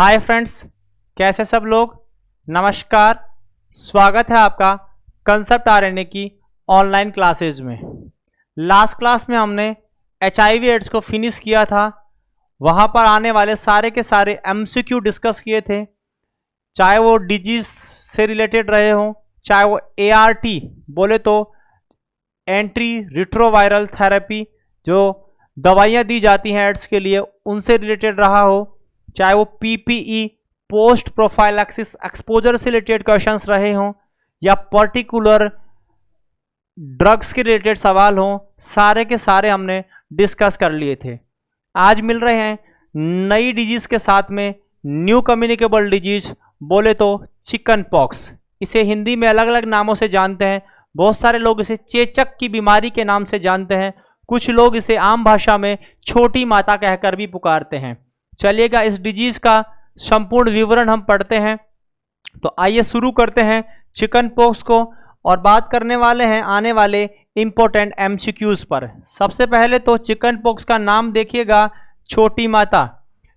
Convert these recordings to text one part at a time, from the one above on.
Hi friends, कैसे सब लोग। नमस्कार, स्वागत है आपका कंसेप्ट आरएनए की ऑनलाइन क्लासेज में। लास्ट क्लास में हमने HIV एड्स को फिनिश किया था। वहाँ पर आने वाले सारे के सारे MCQ डिस्कस किए थे, चाहे वो डिजीज से रिलेटेड रहे हों, चाहे वो ART बोले तो एंट्री रिट्रोवायरल थेरेपी, जो दवाइयाँ दी जाती हैं एड्स के लिए, उनसे रिलेटेड रहा हो, चाहे वो PPE पोस्ट प्रोफाइलैक्सिस एक्सपोजर से रिलेटेड क्वेश्चंस रहे हों, या पर्टिकुलर ड्रग्स के रिलेटेड सवाल हों, सारे के सारे हमने डिस्कस कर लिए थे। आज मिल रहे हैं नई डिजीज के साथ में, न्यू कम्युनिकेबल डिजीज बोले तो चिकन पॉक्स। इसे हिंदी में अलग अलग नामों से जानते हैं। बहुत सारे लोग इसे चेचक की बीमारी के नाम से जानते हैं, कुछ लोग इसे आम भाषा में छोटी माता कहकर भी पुकारते हैं। चलिएगा, इस डिजीज का संपूर्ण विवरण हम पढ़ते हैं। तो आइए शुरू करते हैं चिकन पॉक्स को, और बात करने वाले हैं आने वाले इंपॉर्टेंट MCQs पर। सबसे पहले तो चिकन पॉक्स का नाम देखिएगा, छोटी माता।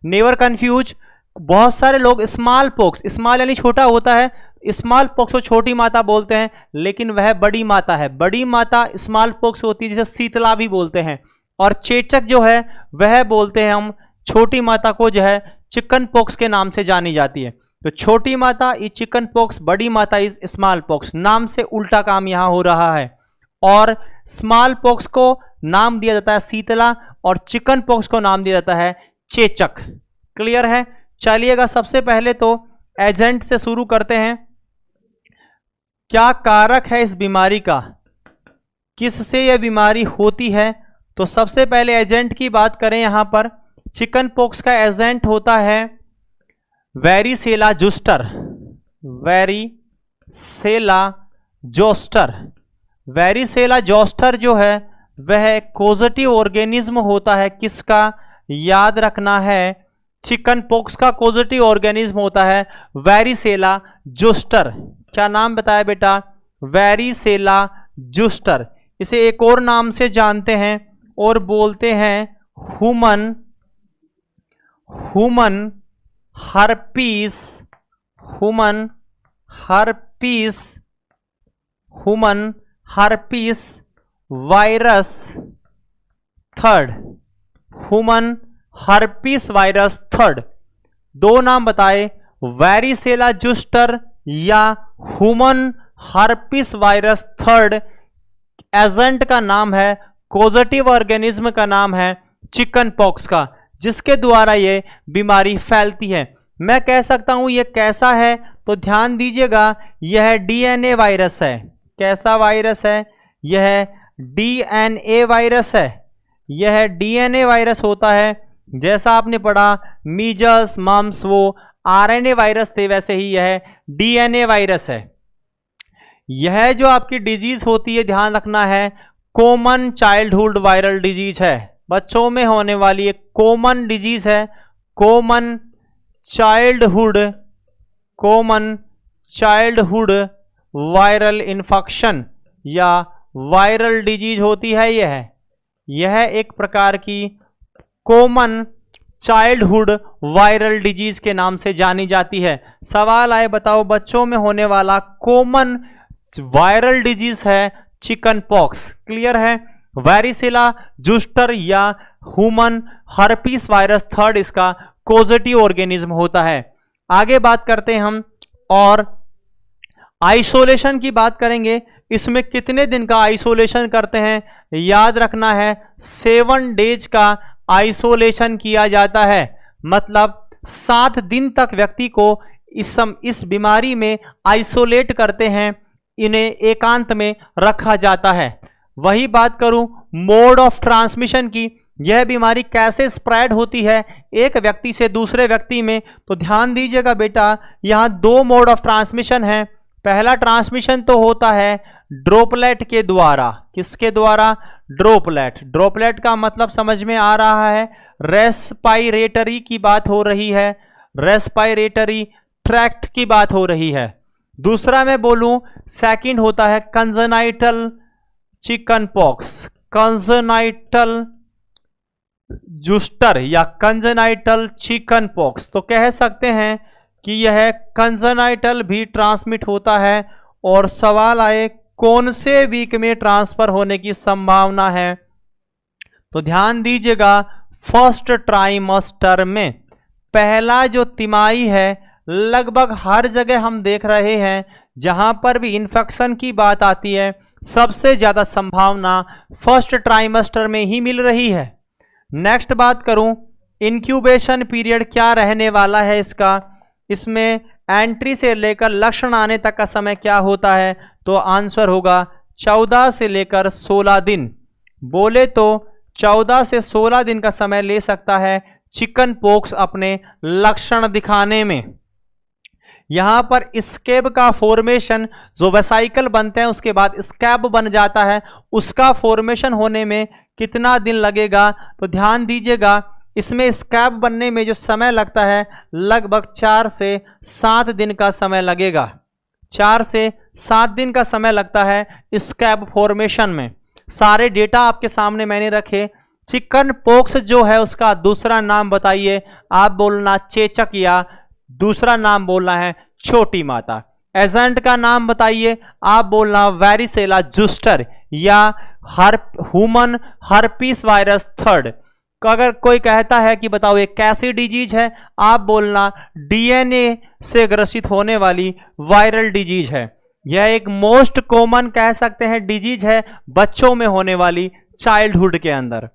नेवर कंफ्यूज, बहुत सारे लोग स्मॉल पॉक्स, स्मॉल यानी छोटा होता है, स्मॉल पॉक्स को छोटी माता बोलते हैं, लेकिन वह बड़ी माता है। बड़ी माता स्मॉल पॉक्स होती है, जिसे शीतला भी बोलते हैं। और चेचक जो है वह बोलते हैं हम छोटी माता को, जो है चिकन पॉक्स के नाम से जानी जाती है। तो छोटी माता इज चिकन पॉक्स, बड़ी माता इज स्मॉल पॉक्स। नाम से उल्टा काम यहां हो रहा है। और स्मॉल पॉक्स को नाम दिया जाता है शीतला, और चिकन पॉक्स को नाम दिया जाता है चेचक। क्लियर है। चलिएगा, सबसे पहले तो एजेंट से शुरू करते हैं। क्या कारक है इस बीमारी का, किससे यह बीमारी होती है। तो सबसे पहले एजेंट की बात करें, यहां पर चिकन पॉक्स का एजेंट होता है varicella zoster. Varicella zoster, varicella zoster जो है वह कोजेटिव ऑर्गेनिज्म होता है। किसका, याद रखना है, चिकन पॉक्स का कोजेटिव ऑर्गेनिज्म होता है वेरिसेला जोस्टर। क्या नाम बताया बेटा, वेरिसेला जोस्टर। इसे एक और नाम से जानते हैं और बोलते हैं human herpes, human herpes virus third, human herpes virus third. दो नाम बताए, वेरिसेला जोस्टर या human herpes virus third. Agent का नाम है, कोजेटिव ऑर्गेनिज्म का नाम है चिकन पॉक्स का, जिसके द्वारा ये बीमारी फैलती है। मैं कह सकता हूं ये कैसा है, तो ध्यान दीजिएगा, यह DNA वायरस है। कैसा वायरस है, यह DNA वायरस है। यह DNA वायरस होता है। जैसा आपने पढ़ा मीजल्स मम्स वो RNA वायरस थे, वैसे ही यह DNA वायरस है। यह जो आपकी डिजीज होती है, ध्यान रखना है, कॉमन चाइल्डहुड वायरल डिजीज है। बच्चों में होने वाली एक कॉमन डिजीज है, कॉमन चाइल्डहुड वायरल इन्फेक्शन या वायरल डिजीज होती है। यह एक प्रकार की कॉमन चाइल्डहुड वायरल डिजीज के नाम से जानी जाती है। सवाल आए, बताओ बच्चों में होने वाला कॉमन वायरल डिजीज है चिकन पॉक्स। क्लियर है। वेरिसेला जोस्टर या ह्यूमन हर्पीस वायरस थर्ड इसका कोजेटिव ऑर्गेनिज्म होता है। आगे बात करते हैं हम, और आइसोलेशन की बात करेंगे। इसमें कितने दिन का आइसोलेशन करते हैं, याद रखना है 7 डेज का आइसोलेशन किया जाता है। मतलब 7 दिन तक व्यक्ति को इस बीमारी में आइसोलेट करते हैं, इन्हें एकांत में रखा जाता है। वही बात करूं मोड ऑफ ट्रांसमिशन की, यह बीमारी कैसे स्प्रेड होती है एक व्यक्ति से दूसरे व्यक्ति में, तो ध्यान दीजिएगा बेटा, यहां 2 मोड ऑफ ट्रांसमिशन है। पहला ट्रांसमिशन तो होता है ड्रॉपलेट के द्वारा। किसके द्वारा, ड्रॉपलेट। ड्रॉपलेट का मतलब समझ में आ रहा है, रेस्पायरेटरी की बात हो रही है, रेस्पायरेटरी ट्रैक्ट की बात हो रही है। दूसरा मैं बोलूं, सेकंड होता है congenital chicken pox. Congenital zoster या कंजेनाइटल चिकन पॉक्स। तो कह सकते हैं कि यह कंजेनाइटल भी ट्रांसमिट होता है। और सवाल आए कौन से वीक में ट्रांसफर होने की संभावना है, तो ध्यान दीजिएगा फर्स्ट ट्राइमेस्टर में, पहला जो तिमाही है। लगभग हर जगह हम देख रहे हैं जहां पर भी इन्फेक्शन की बात आती है सबसे ज्यादा संभावना फर्स्ट ट्राइमेस्टर में ही मिल रही है। नेक्स्ट बात करूं, इंक्यूबेशन पीरियड क्या रहने वाला है इसका, इसमें एंट्री से लेकर लक्षण आने तक का समय क्या होता है, तो आंसर होगा 14 से लेकर 16 दिन। बोले तो 14 से 16 दिन का समय ले सकता है चिकन पॉक्स अपने लक्षण दिखाने में। यहां पर स्कैब का फॉर्मेशन, जो वेसाइकल बनते हैं उसके बाद स्कैब बन जाता है, उसका फॉर्मेशन होने में कितना दिन लगेगा, तो ध्यान दीजिएगा इसमें स्कैब बनने में जो समय लगता है लगभग 4 से 7 दिन का समय लगेगा। 4 से 7 दिन का समय लगता है स्कैब फॉर्मेशन में। सारे डेटा आपके सामने मैंने रखे। चिकन पॉक्स जो है उसका दूसरा नाम बताइए, आप बोलना चेचक या दूसरा नाम बोलना है छोटी माता। एजेंट का नाम बताइए, आप बोलना वेरिसेला जूस्टर या ह्यूमन हर्पीस वायरस थर्ड। अगर कोई कहता है कि बताओ ये कैसी डिजीज है, आप बोलना डीएनए से ग्रसित होने वाली वायरल डिजीज है। यह एक मोस्ट कॉमन कह सकते हैं डिजीज है बच्चों में होने वाली चाइल्डहुड के अंदर।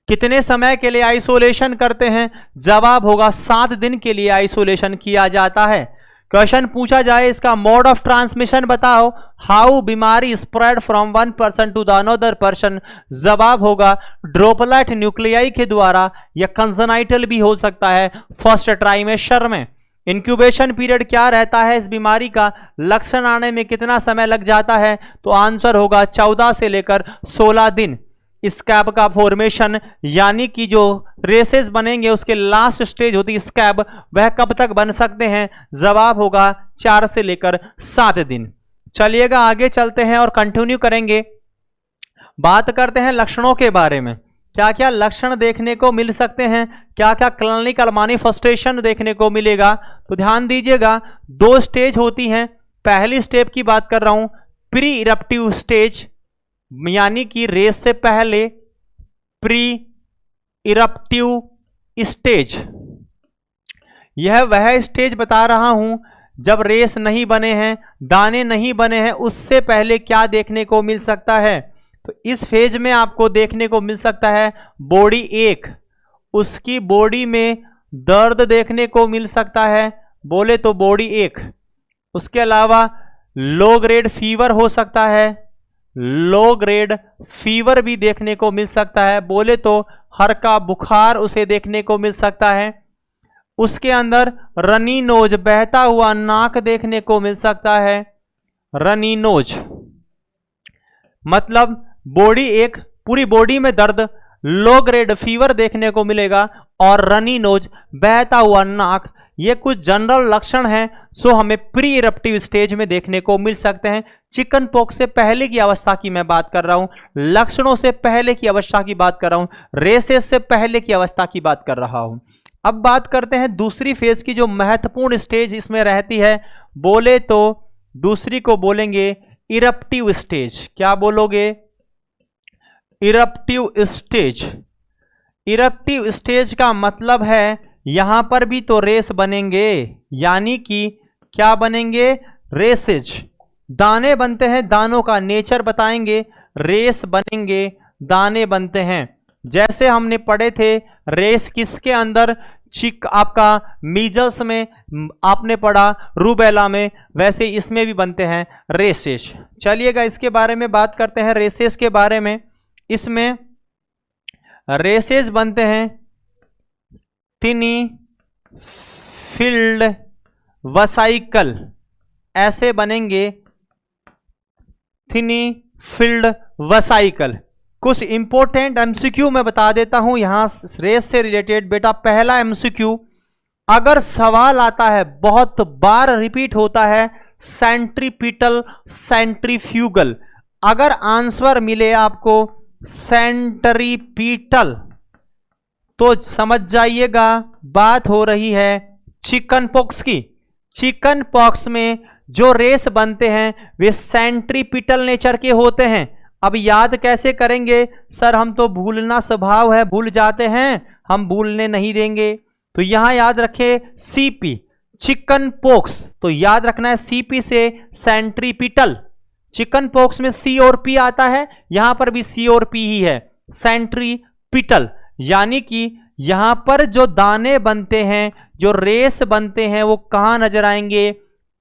कितने समय के लिए आइसोलेशन करते हैं, जवाब होगा 7 दिन के लिए आइसोलेशन किया जाता है। क्वेश्चन पूछा जाए इसका मोड ऑफ ट्रांसमिशन बताओ, हाउ बीमारी spread from one person to the another person, जवाब होगा ड्रोपलेट न्यूक्लियाई के द्वारा, या कंजेनाइटल भी हो सकता है फर्स्ट ट्राइमेस्टर में। इंक्यूबेशन पीरियड क्या रहता है इस बीमारी का, लक्षण आने में कितना समय लग जाता है, तो आंसर होगा 14 से लेकर 16 दिन। स्कैब का फॉर्मेशन यानी कि जो रेसेस बनेंगे उसके लास्ट स्टेज होती है स्कैब, वह कब तक बन सकते हैं, जवाब होगा 4 से लेकर 7 दिन। चलिएगा आगे चलते हैं और कंटिन्यू करेंगे। बात करते हैं लक्षणों के बारे में, क्या क्या लक्षण देखने को मिल सकते हैं, क्या क्या क्लिनिकल मैनिफेस्टेशन देखने को मिलेगा। तो ध्यान दीजिएगा 2 स्टेज होती हैं। पहली स्टेप की बात कर रहा हूं, प्री इरप्टिव स्टेज, यानी कि रेस से पहले प्री इरप्टिव स्टेज। यह वह स्टेज बता रहा हूं जब रेस नहीं बने हैं, दाने नहीं बने हैं, उससे पहले क्या देखने को मिल सकता है। तो इस फेज में आपको देखने को मिल सकता है बॉडी एक, उसकी बॉडी में दर्द देखने को मिल सकता है, बोले तो बॉडी एक। उसके अलावा लो ग्रेड फीवर हो सकता है, लो ग्रेड फीवर भी देखने को मिल सकता है, बोले तो हल्का बुखार उसे देखने को मिल सकता है। उसके अंदर रनी नोज, बहता हुआ नाक देखने को मिल सकता है। रनी नोज मतलब बॉडी एक, पूरी बॉडी में दर्द, लो ग्रेड फीवर देखने को मिलेगा और रनी नोज, बहता हुआ नाक, ये कुछ जनरल लक्षण हैं जो हमें प्री इरप्टिव स्टेज में देखने को मिल सकते हैं। चिकन पॉक्स से पहले की अवस्था की मैं बात कर रहा हूं, लक्षणों से पहले की अवस्था की बात कर रहा हूं, रेसेस से पहले की अवस्था की बात कर रहा हूं। अब बात करते हैं दूसरी फेज की, जो महत्वपूर्ण स्टेज इसमें रहती है, बोले तो दूसरी को बोलेंगे इरप्टिव स्टेज। क्या बोलोगे, इरप्टिव स्टेज। इरप्टिव स्टेज का मतलब है यहां पर भी तो रेस बनेंगे, यानी कि क्या बनेंगे, रेसेज, दाने बनते हैं, दानों का नेचर बताएंगे, रेस बनेंगे, दाने बनते हैं। जैसे हमने पढ़े थे रेस किसके अंदर, आपका मीजल्स में आपने पढ़ा, रूबेला में, वैसे इसमें भी बनते हैं रेसेस। चलिएगा इसके बारे में बात करते हैं, रेसेस के बारे में। इसमें रेसेस बनते हैं थिनी फील्ड वसाइकल, ऐसे बनेंगे थिनी फील्ड वसाइकल। कुछ इंपॉर्टेंट एमसीक्यू मैं बता देता हूं यहां रेस से रिलेटेड। बेटा पहला एमसीक्यू, अगर सवाल आता है, बहुत बार रिपीट होता है, सेंट्रीपिटल सेंट्रीफ्यूगल, अगर आंसर मिले आपको सेंट्रीपिटल तो समझ जाइएगा बात हो रही है चिकन पॉक्स की। चिकन पॉक्स में जो रेस बनते हैं वे सेंट्रीपिटल नेचर के होते हैं। अब याद कैसे करेंगे सर, हम तो भूलना स्वभाव है, भूल जाते हैं, हम भूलने नहीं देंगे। तो यहां याद रखें सीपी, चिकन पॉक्स, तो याद रखना है सीपी से सेंट्रीपिटल। चिकन पॉक्स में सी और पी आता है, यहां पर भी सी और पी ही है, सेंट्रीपिटल। यानी कि यहां पर जो दाने बनते हैं, जो रेस बनते हैं, वो कहां नजर आएंगे?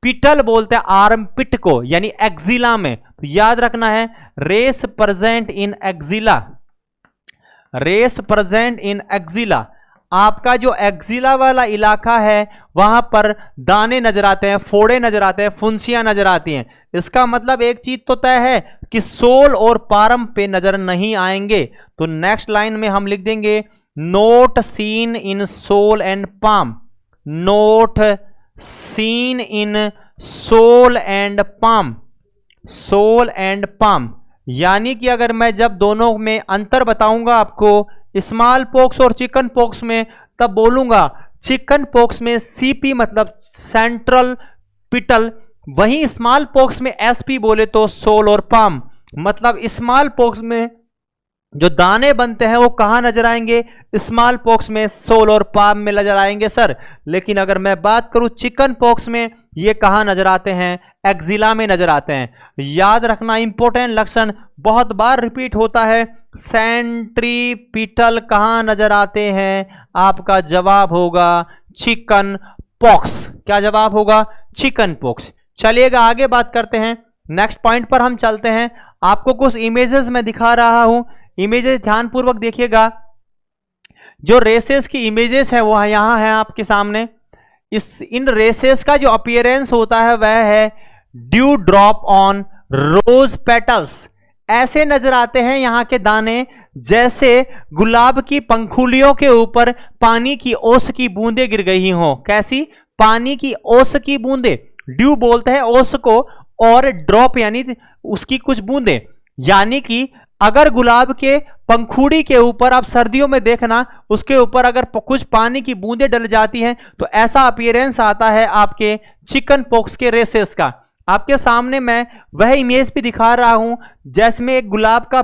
पिटल बोलते हैं आर्म पिट को, यानी एक्जिला में। तो याद रखना है rash present in axilla, rash present in axilla. आपका जो एक्जिला वाला इलाका है वहां पर दाने नजर आते हैं, फोड़े नजर आते हैं, फुंसियां नजर आती हैं। इसका मतलब एक चीज तो तय है कि सोल और पारम पे नजर नहीं आएंगे। तो नेक्स्ट लाइन में हम लिख देंगे not seen in sole and palm, not seen in sole and palm, sole and palm. यानी कि अगर मैं जब दोनों में अंतर बताऊंगा आपको, स्मॉल पॉक्स और चिकन पॉक्स में, तब बोलूंगा चिकन पॉक्स में सीपी मतलब सेंट्रल पिटल, वहीं स्मॉल पॉक्स में एसपी बोले तो सोल और पाम। मतलब स्मॉल पॉक्स में जो दाने बनते हैं वो कहां नजर आएंगे? स्मॉल पॉक्स में, सोल और पाम में नजर आएंगे सर। लेकिन अगर मैं बात करूं चिकन पॉक्स में, ये कहां नजर आते हैं? एक्जिला में नजर आते हैं। याद रखना इंपॉर्टेंट लक्षण बहुत बार रिपीट होता है, सेंट्रीपिटल कहां नजर आते हैं? आपका जवाब होगा चिकन पॉक्स। क्या जवाब होगा? Chicken pox. चलिएगा आगे बात करते हैं, नेक्स्ट पॉइंट पर हम चलते हैं। आपको कुछ इमेजेस में दिखा रहा हूं, इमेजेस ध्यानपूर्वक देखिएगा। जो रेसेस की इमेजेस है वो यहां है आपके सामने। इन रेसेस का जो अपीयरेंस होता है वह है dew drop on rose petals. ऐसे नजर आते हैं यहां के दाने जैसे गुलाब की पंखुड़ियों के ऊपर पानी की ओस की बूंदें गिर गई हो। कैसी? पानी की ओस की बूंदें। ड्यू बोलते हैं ओस को, और ड्रॉप यानी उसकी कुछ बूंदें। यानी कि अगर गुलाब के पंखुड़ी के ऊपर, आप सर्दियों में देखना, उसके ऊपर अगर कुछ पानी की बूंदें डल जाती हैं तो ऐसा अपीयरेंस आता है आपके चिकन पॉक्स के रेसेस का। आपके सामने मैं वह इमेज भी दिखा रहा हूं जिसमें एक गुलाब का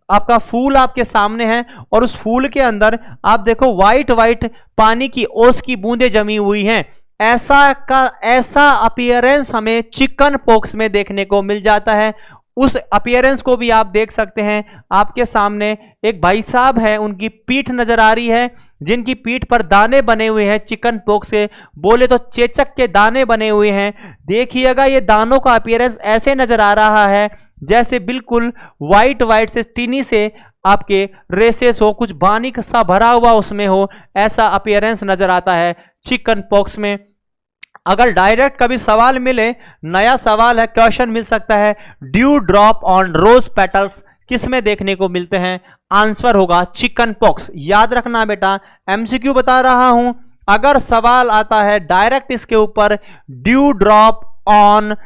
आपका फूल आपके सामने है, और उस फूल के अंदर आप देखो व्हाइट व्हाइट पानी की ओस की बूंदें जमी हुई हैं। ऐसा अपीयरेंस हमें चिकन पॉक्स में देखने को मिल जाता है। उस अपीयरेंस को भी आप देख सकते हैं। आपके सामने एक भाई साहब है, उनकी पीठ नजर आ रही है, जिनकी पीठ पर दाने बने हुए हैं चिकन पॉक्स से, बोले तो चेचक के दाने बने हुए हैं। देखिएगा ये दानों का अपीयरेंस ऐसे नजर आ रहा है जैसे बिल्कुल व्हाइट व्हाइट से टीनी से आपके रेसेस हो, कुछ पानी सा भरा हुआ उसमें हो, ऐसा अपीयरेंस नजर आता है चिकन पॉक्स में। अगर डायरेक्ट कभी सवाल मिले, नया सवाल है, क्वेश्चन मिल सकता है, dew drop on rose petals किस में देखने को मिलते हैं? आंसर होगा चिकन पॉक्स। याद रखना बेटा, एमसीक्यू बता रहा हूं, अगर सवाल आता है डायरेक्ट इसके ऊपर dew drop on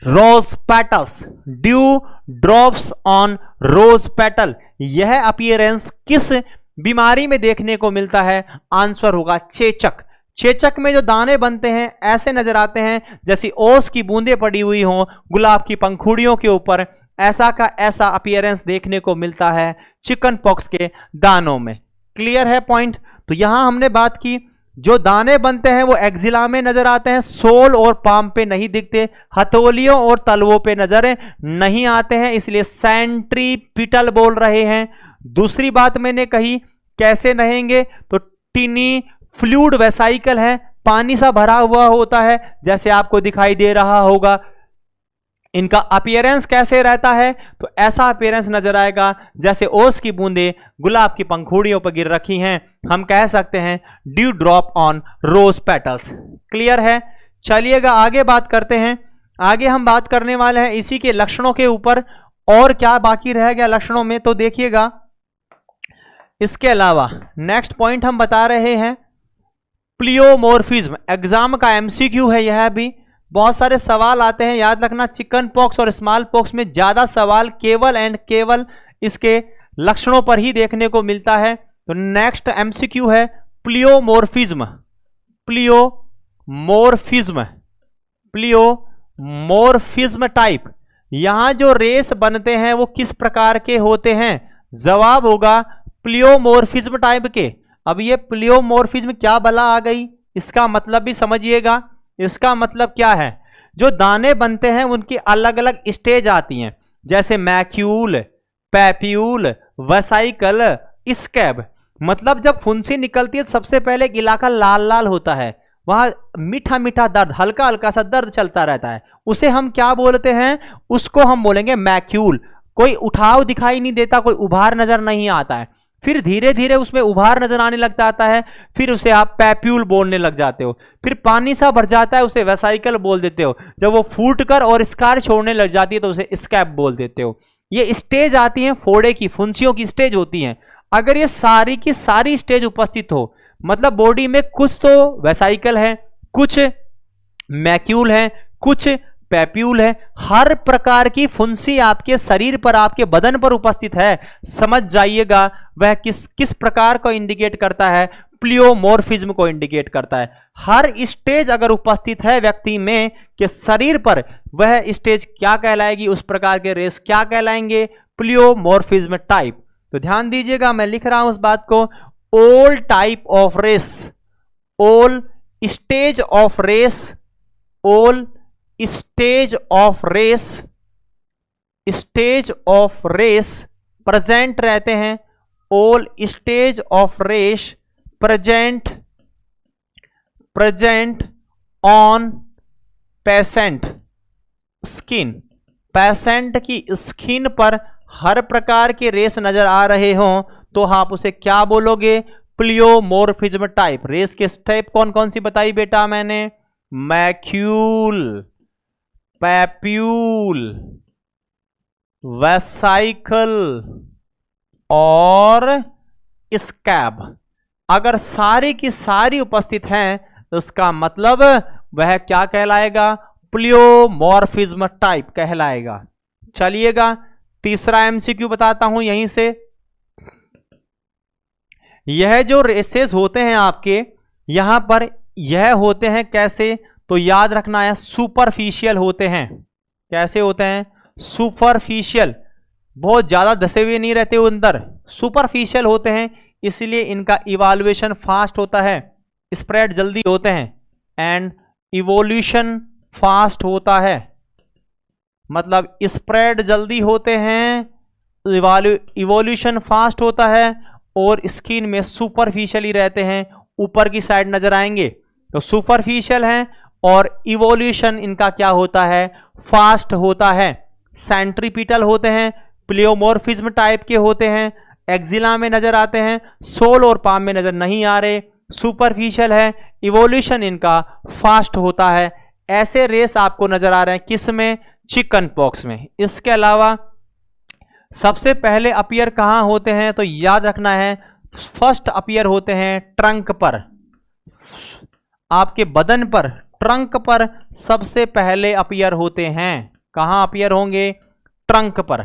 rose petals, dew drops on rose petal, यह अपीयरेंस किस बीमारी में देखने को मिलता है? आंसर होगा चेचक। चेचक में जो दाने बनते हैं ऐसे नजर आते हैं जैसी ओस की बूंदें पड़ी हुई हों गुलाब की पंखुड़ियों के ऊपर। ऐसा का ऐसा अपीयरेंस देखने को मिलता है चिकन पॉक्स के दानों में। क्लियर है पॉइंट? तो यहां हमने बात की, जो दाने बनते हैं वो एक्जिला में नजर आते हैं, सोल और पाम पे नहीं दिखते, हथौलियों और तलवों पे नजर नहीं आते हैं, इसलिए सेंट्रीपिटल बोल रहे हैं। दूसरी बात मैंने कही कैसे रहेंगे, तो टिनी फ्लूइड वेसाइकल है, पानी सा भरा हुआ होता है जैसे आपको दिखाई दे रहा होगा। इनका अपीयरेंस कैसे रहता है? तो ऐसा अपीयरेंस नजर आएगा जैसे ओस की बूंदें गुलाब की पंखुड़ियों पर गिर रखी हैं। हम कह सकते हैं dew drop on rose petals. Clear है? चलिएगा आगे बात करते हैं। आगे हम बात करने वाले हैं इसी के लक्षणों के ऊपर, और क्या बाकी रह गया लक्षणों में, तो देखिएगा। इसके अलावा नेक्स्ट पॉइंट हम बता रहे हैं प्लियोमॉर्फिज्म। एग्जाम का एमसीक्यू है यह भी, बहुत सारे सवाल आते हैं। याद रखना चिकन पॉक्स और स्मॉल पॉक्स में ज्यादा सवाल केवल एंड केवल इसके लक्षणों पर ही देखने को मिलता है। तो नेक्स्ट एमसीक्यू है प्लियोमोर्फिज्म। प्लियोमोर्फिज्म, प्लियोमोर्फिज्म टाइप। यहां जो रेस बनते हैं वो किस प्रकार के होते हैं? जवाब होगा प्लियोमोर्फिज्म टाइप के। अब ये प्लियोमोर्फिज्म क्या बला आ गई, इसका मतलब भी समझिएगा। इसका मतलब क्या है? जो दाने बनते हैं उनकी अलग अलग स्टेज आती हैं, जैसे मैक्यूल, पैप्यूल, वेसाइकल, स्कैब। मतलब जब फुंसी निकलती है सबसे पहले एक इलाका लाल लाल होता है, वहां मीठा मीठा दर्द, हल्का हल्का सा दर्द चलता रहता है, उसे हम क्या बोलते हैं? उसको हम बोलेंगे मैक्यूल। कोई उठाव दिखाई नहीं देता, कोई उभार नजर नहीं आता है, फिर धीरे धीरे उसमें उभार नजर आने लगता आता है, फिर उसे आप पैप्यूल बोलने लग जाते हो। फिर पानी सा भर जाता है, उसे वेसाइकल बोल देते हो। जब वो फूट कर और स्कार छोड़ने लग जाती है तो उसे स्कैब बोल देते हो। ये स्टेज आती है फोड़े की, फुंसियों की स्टेज होती हैं। अगर ये सारी की सारी स्टेज उपस्थित हो, मतलब बॉडी में कुछ तो वेसाइकल है, कुछ मैक्यूल है, कुछ पैप्यूल है, हर प्रकार की फुंसी आपके शरीर पर, आपके बदन पर उपस्थित है, समझ जाइएगा वह किस किस प्रकार को इंडिकेट करता है? प्लियोमोर्फिज्म को इंडिकेट करता है। हर स्टेज अगर उपस्थित है व्यक्ति में के शरीर पर, वह स्टेज क्या कहलाएगी? उस प्रकार के रेस क्या कहलाएंगे? प्लियोमोर्फिज्म टाइप। तो ध्यान दीजिएगा, मैं लिख रहा हूं उस बात को। All type of rash, all stage of rash, all stage of rash, stage of rash present रहते हैं। All stage of rash present on patient skin. Patient की स्किन पर हर प्रकार के रेस नजर आ रहे हों तो आप उसे क्या बोलोगे? प्लियोमोर्फिज्म टाइप। रेस के टाइप कौन कौन सी बताई बेटा मैंने? मैक्यूल, पैप्यूल, वेसाइकल और स्कैब। अगर सारी की सारी उपस्थित हैं, इसका मतलब वह क्या कहलाएगा? प्लियोमोर्फिज्म टाइप कहलाएगा। चलिएगा तीसरा एमसीक्यू बताता हूं यहीं से। यह जो रेसेस होते हैं आपके यहां पर, यह होते हैं कैसे? तो याद रखना है, सुपरफिशियल होते हैं। कैसे होते हैं? सुपरफिशियल। बहुत ज्यादा धसे हुए नहीं रहते अंदर, सुपरफिशियल होते हैं, इसलिए इनका इवोल्यूशन फास्ट होता है, स्प्रेड जल्दी होते हैं। एंड इवोल्यूशन फास्ट होता है, मतलब स्प्रेड जल्दी होते हैं, इवोल्यूशन फास्ट होता है, और स्किन में सुपरफिशियली रहते हैं, ऊपर की साइड नजर आएंगे। तो सुपरफिशियल हैं और इवोल्यूशन इनका क्या होता है? फास्ट होता है। सेंट्रीपिटल होते हैं, प्लियोमोर्फिज्म टाइप के होते हैं, एक्जिला में नजर आते हैं, सोल और पाम में नजर नहीं आ रहे, सुपरफिशियल है, इवोल्यूशन इनका फास्ट होता है। ऐसे रेस आपको नजर आ रहे हैं किस में? चिकन पॉक्स में। इसके अलावा सबसे पहले अपीयर कहां होते हैं? तो याद रखना है, फर्स्ट अपीयर होते हैं ट्रंक पर, आपके बदन पर, ट्रंक पर सबसे पहले अपीयर होते हैं। कहां अपीयर होंगे? ट्रंक पर।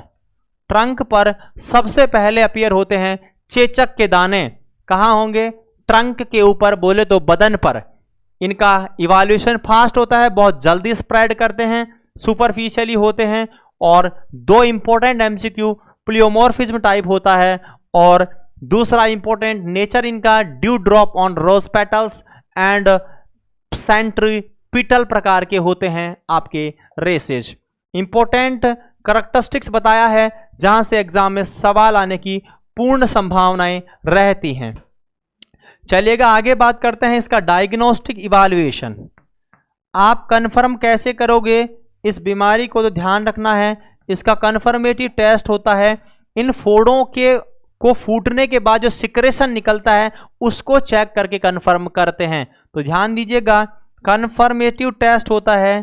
ट्रंक पर सबसे पहले अपीयर होते हैं चेचक के दाने। कहां होंगे? ट्रंक के ऊपर, बोले तो बदन पर। इनका इवोल्यूशन फास्ट होता है, बहुत जल्दी स्प्रेड करते हैं, सुपरफिशियली होते हैं। और दो इंपॉर्टेंट एमसीक्यू, प्लियोमोर्फिज्म टाइप होता है, और दूसरा इंपॉर्टेंट, नेचर इनका dew drop on rose petals and centripetal प्रकार के होते हैं आपके रेसेज। इंपॉर्टेंट करैक्टरिस्टिक्स बताया है जहां से एग्जाम में सवाल आने की पूर्ण संभावनाएं रहती हैं। चलिएगा आगे बात करते हैं इसका डायग्नोस्टिक इवैल्यूएशन। आप कंफर्म कैसे करोगे इस बीमारी को? तो ध्यान रखना है, इसका कंफर्मेटिव टेस्ट होता है। इन फोड़ों के को फूटने के बाद जो सिक्रेशन निकलता है उसको चेक करके कंफर्म करते हैं। तो ध्यान दीजिएगा, कंफर्मेटिव टेस्ट होता है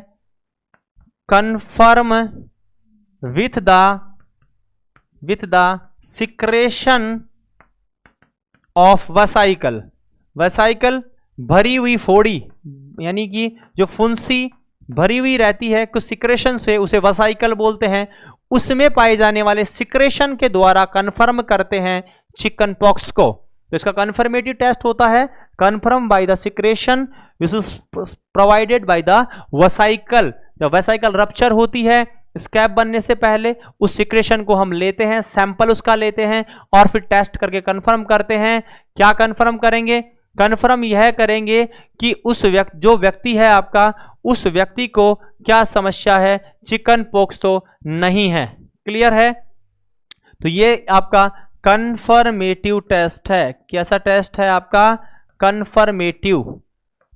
confirm with the secretion of vesicle. Vesicle भरी हुई फोड़ी, यानी कि जो फुंसी भरी हुई रहती है कुछ सिक्रेशन से, उसे वेसाइकल बोलते हैं। उसमें पाए जाने वाले सिक्रेशन के द्वारा कंफर्म करते हैं चिकन पॉक्स को। तो इसका कन्फर्मेटिव टेस्ट होता है confirm by the secretion which is provided by the vesicle. जब वेसाइकल रप्चर होती है स्कैब बनने से पहले, उस सिक्रेशन को हम लेते हैं, सैंपल उसका लेते हैं और फिर टेस्ट करके कंफर्म करते हैं। क्या कंफर्म करेंगे? कंफर्म यह करेंगे कि उस जो व्यक्ति है आपका, उस व्यक्ति को क्या समस्या है, चिकन पॉक्स तो नहीं है। क्लियर है? तो ये आपका कंफर्मेटिव टेस्ट है। कैसा टेस्ट है आपका? कंफर्मेटिव।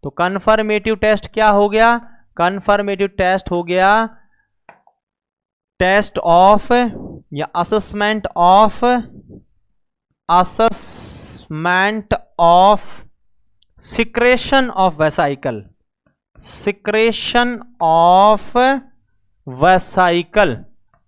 तो कंफर्मेटिव टेस्ट क्या हो गया? कंफर्मेटिव टेस्ट हो गया टेस्ट ऑफ या assessment of secretion of vesicle. Secretion of vesicle,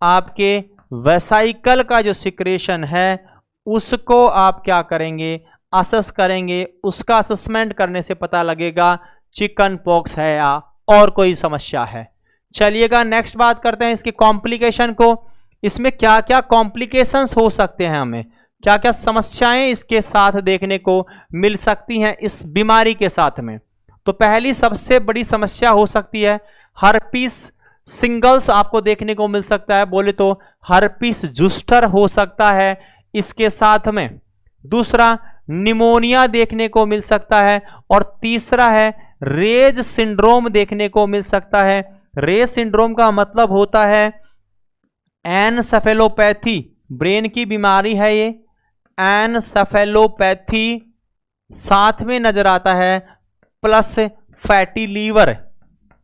आपके वेसाइकल का जो सिक्रेशन है उसको आप क्या करेंगे? असेस करेंगे। उसका असेसमेंट करने से पता लगेगा चिकन पॉक्स है या और कोई समस्या है। चलिएगा नेक्स्ट बात करते हैं इसकी कॉम्प्लिकेशन को। इसमें क्या क्या कॉम्प्लिकेशंस हो सकते हैं, हमें क्या क्या समस्याएं इसके साथ देखने को मिल सकती हैं इस बीमारी के साथ में। तो पहली सबसे बड़ी समस्या हो सकती है हर्पीस सिंगल्स आपको देखने को मिल सकता है। बोले तो हर्पीस जूस्टर हो सकता है इसके साथ में। दूसरा निमोनिया देखने को मिल सकता है और तीसरा है रेज सिंड्रोम देखने को मिल सकता है। रेज सिंड्रोम का मतलब होता है एनसेफेलोपैथी, ब्रेन की बीमारी है ये। एनसेफेलोपैथी साथ में नजर आता है प्लस फैटी लीवर।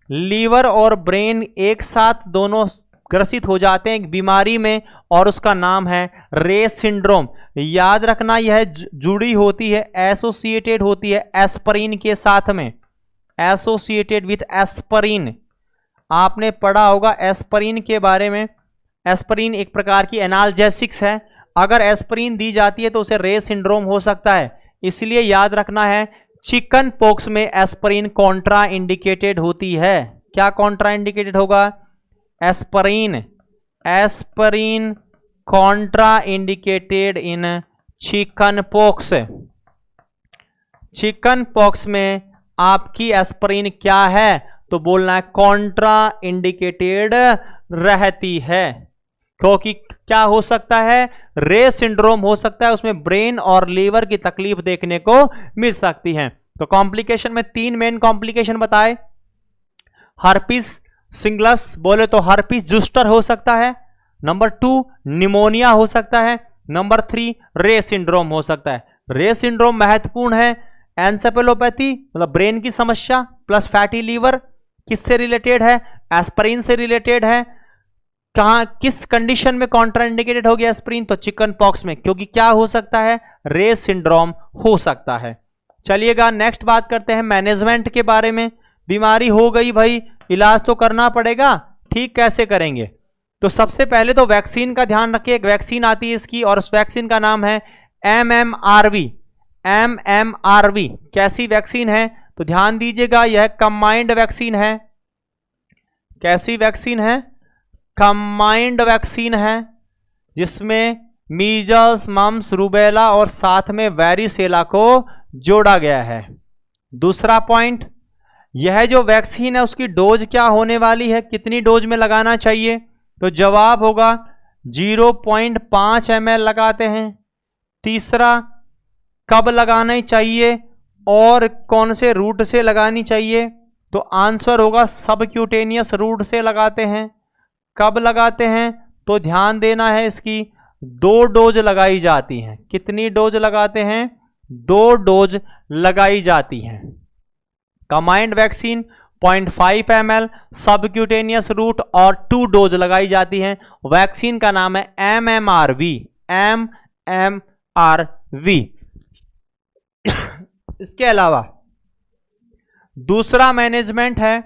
लीवर और ब्रेन एक साथ दोनों ग्रसित हो जाते हैं एक बीमारी में और उसका नाम है रेज सिंड्रोम। याद रखना यह जुड़ी होती है, एसोसिएटेड होती है एस्पिरिन के साथ में, एसोसिएटेड विथ एस्पिरिन। आपने पढ़ा होगा एस्पिरिन के बारे में। एस्पिरिन एक प्रकार की एनाल्जेसिक्स है। अगर एस्पिरिन दी जाती है तो उसे रेज सिंड्रोम हो सकता है। इसलिए याद रखना है चिकन पॉक्स में एस्पिरिन कॉन्ट्रा इंडिकेटेड होती है। क्या कॉन्ट्रा इंडिकेटेड होगा? Aspirin Contra indicated in chicken pox. Chicken pox में आपकी एस्पिरिन क्या है? तो बोलना है कॉन्ट्रा इंडिकेटेड रहती है, क्योंकि क्या हो सकता है? रेज सिंड्रोम हो सकता है, उसमें ब्रेन और लीवर की तकलीफ देखने को मिल सकती है। तो कॉम्प्लिकेशन में 3 मेन कॉम्प्लिकेशन बताए। हर्पीस सिंगलस बोले तो हर्पीस जूस्टर हो सकता है। नंबर 2 निमोनिया हो सकता है। नंबर 3 रेज सिंड्रोम हो सकता है। रेज सिंड्रोम महत्वपूर्ण है। एनसेफेलोपैथी मतलब ब्रेन की समस्या प्लस फैटी लीवर किससे रिलेटेड है? एस्पिरिन से रिलेटेड है। कहां किस कंडीशन में कॉन्ट्राइंडिकेटेड हो गया एस्पिरिन? तो चिकन पॉक्स में, क्योंकि क्या हो सकता है? रेज सिंड्रोम हो सकता है। चलिएगा नेक्स्ट बात करते हैं मैनेजमेंट के बारे में। बीमारी हो गई भाई, इलाज तो करना पड़ेगा, ठीक कैसे करेंगे? तो सबसे पहले तो वैक्सीन का ध्यान रखिए। एक वैक्सीन आती है इसकी और उस वैक्सीन का नाम है MMRV। MMRV कैसी वैक्सीन है? तो ध्यान दीजिएगा, यह कंबाइंड वैक्सीन है। कैसी वैक्सीन है? कंबाइंड वैक्सीन है, जिसमें मीजल्स, मम्स, रूबेला और साथ में वेरिसेला को जोड़ा गया है। दूसरा पॉइंट, यह जो वैक्सीन है उसकी डोज क्या होने वाली है? कितनी डोज में लगाना चाहिए? तो जवाब होगा 0.5 ml लगाते हैं। तीसरा, कब लगाना चाहिए और कौन से रूट से लगानी चाहिए? तो आंसर होगा सबक्यूटेनियस रूट से लगाते हैं। कब लगाते हैं? तो ध्यान देना है, इसकी 2 डोज लगाई जाती हैं। कितनी डोज लगाते हैं? 2 डोज लगाई जाती हैं। Combined vaccine 0.5 ml, subcutaneous route और 2 डोज लगाई जाती हैं। वैक्सीन का नाम है MMRV। MMRV। इसके अलावा दूसरा मैनेजमेंट है,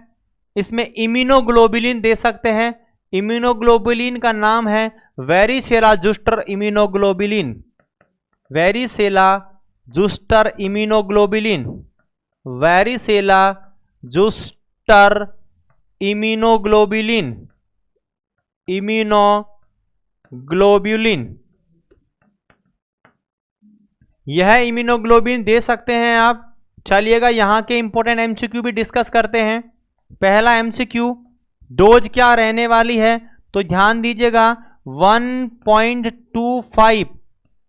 इसमें इम्यूनोग्लोबुलिन दे सकते हैं। इम्यूनोग्लोबुलिन का नाम है varicella zoster immunoglobulin. Varicella zoster immunoglobulin. Varicella zoster immunoglobulin. Immunoglobulin यह इम्यूनोग्लोबिन दे सकते हैं आप। चलिएगा यहाँ के इंपॉर्टेंट एमसीक्यू भी डिस्कस करते हैं। पहला एमसीक्यू, डोज क्या रहने वाली है, तो ध्यान दीजिएगा 1.25